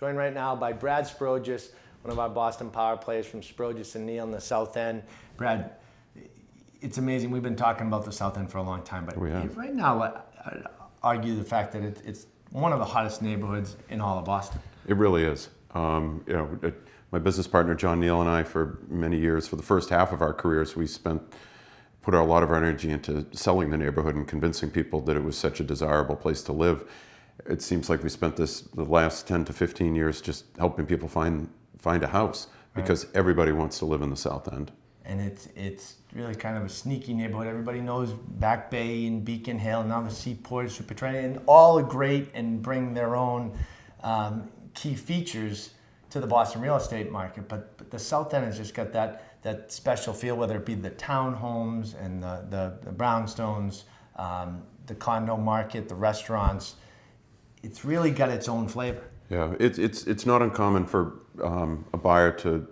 Joined right now by Brad Sprogis, one of our Boston power players from Sprogis and Neale in the South End. Brad, it's amazing. We've been talking about the South End for a long time, but right now, I'd argue the fact that it's one of the hottest neighborhoods in all of Boston. It really is. My business partner John Neale and I, for many years, for the first half of our careers, we put a lot of our energy into selling the neighborhood and convincing people that it was such a desirable place to live. It seems like we spent the last 10 to 15 years just helping people find a house, because everybody wants to live in the South End. And it's really kind of a sneaky neighborhood. Everybody knows Back Bay and Beacon Hill, now the Seaport, Super Trent, and all are great and bring their own key features to the Boston real estate market. But the South End has just got that special feel, whether it be the townhomes and the brownstones, the condo market, the restaurants. It's really got its own flavor. Yeah, it's not uncommon for a buyer to,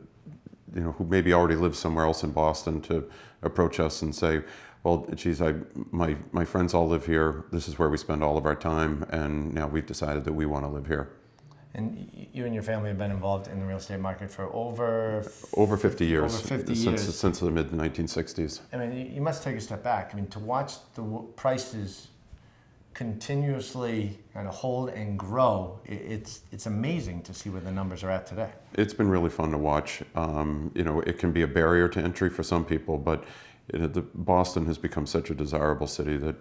who maybe already lives somewhere else in Boston, to approach us and say, well, geez, my friends all live here. This is where we spend all of our time, and now we've decided that we want to live here. And you and your family have been involved in the real estate market for over 50 years. Over 50 years. Since the mid-1960s. I mean, you must take a step back. I mean, to watch the prices continuously kind of hold and grow, it's amazing to see where the numbers are at today. It's been really fun to watch. It can be a barrier to entry for some people, but Boston has become such a desirable city that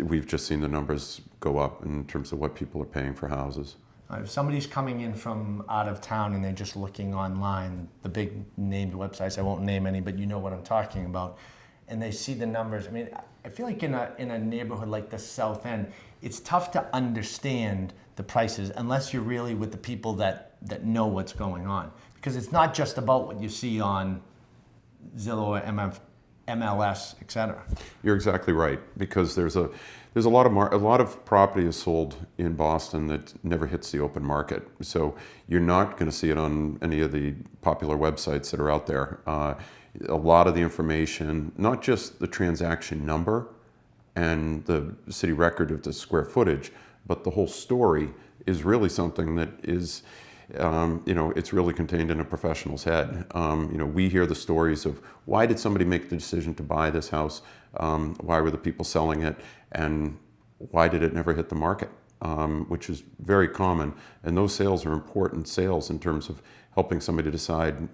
we've just seen the numbers go up in terms of what people are paying for houses. If somebody's coming in from out of town and they're just looking online, the big named websites, I won't name any, but you know what I'm talking about, and they see the numbers. I mean, I feel like in a neighborhood like the South End, it's tough to understand the prices unless you're really with the people that know what's going on. Because it's not just about what you see on Zillow or MLS, etc. You're exactly right, because there's a lot of property is sold in Boston that never hits the open market. So you're not going to see it on any of the popular websites that are out there. A lot of the information, not just the transaction number and the city record of the square footage, but the whole story is really something that is, it's really contained in a professional's head. We hear the stories of why did somebody make the decision to buy this house, why were the people selling it, and why did it never hit the market, which is very common. And those sales are important sales in terms of helping somebody decide,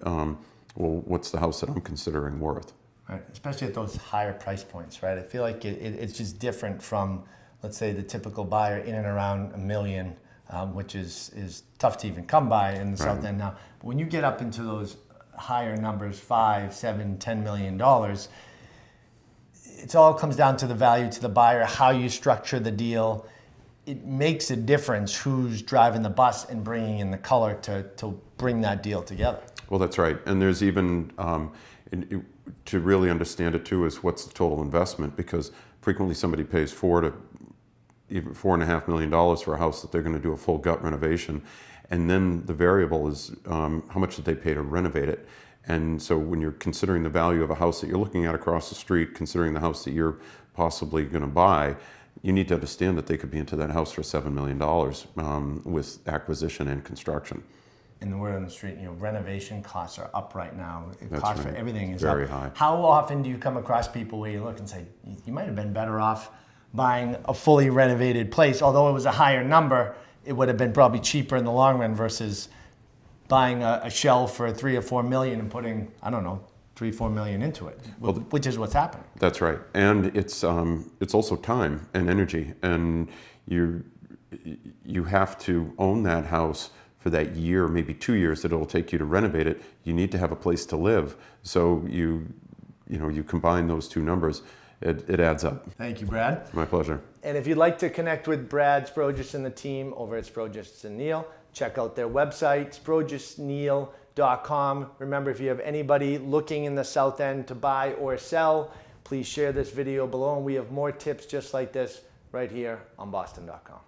well, what's the house that I'm considering worth? Right, especially at those higher price points, right? I feel like it's just different from, let's say, the typical buyer in and around $1 million, which is tough to even come by in the South End now. But when you get up into those higher numbers, $5, $7, $10 million, it all comes down to the value to the buyer, how you structure the deal. It makes a difference who's driving the bus and bringing in the color to bring that deal together. Well, that's right. And there's even, to really understand it too, is what's the total investment, because frequently somebody pays even $4.5 million for a house that they're going to do a full gut renovation. And then the variable is how much did they pay to renovate it. And so when you're considering the value of a house that you're looking at across the street, considering the house that you're possibly going to buy, you need to understand that they could be into that house for $7 million with acquisition and construction. In the word on the street, renovation costs are up right now. That's cost right. for everything is very up. high. How often do you come across people where you look and say, you might have been better off buying a fully renovated place, although it was a higher number, it would have been probably cheaper in the long run versus buying a shell for $3 or $4 million and putting, I don't know, $3, $4 million into it, which is what's happening. That's right. And it's also time and energy, and you have to own that house for that year, maybe 2 years that it'll take you to renovate it. You need to have a place to live. So you combine those two numbers, it adds up. Thank you, Brad. My pleasure. And if you'd like to connect with Brad Sprogis and the team over at Sprogis and Neale, check out their website, sprogisneale.com. Remember, if you have anybody looking in the South End to buy or sell, please share this video below, and we have more tips just like this right here on boston.com.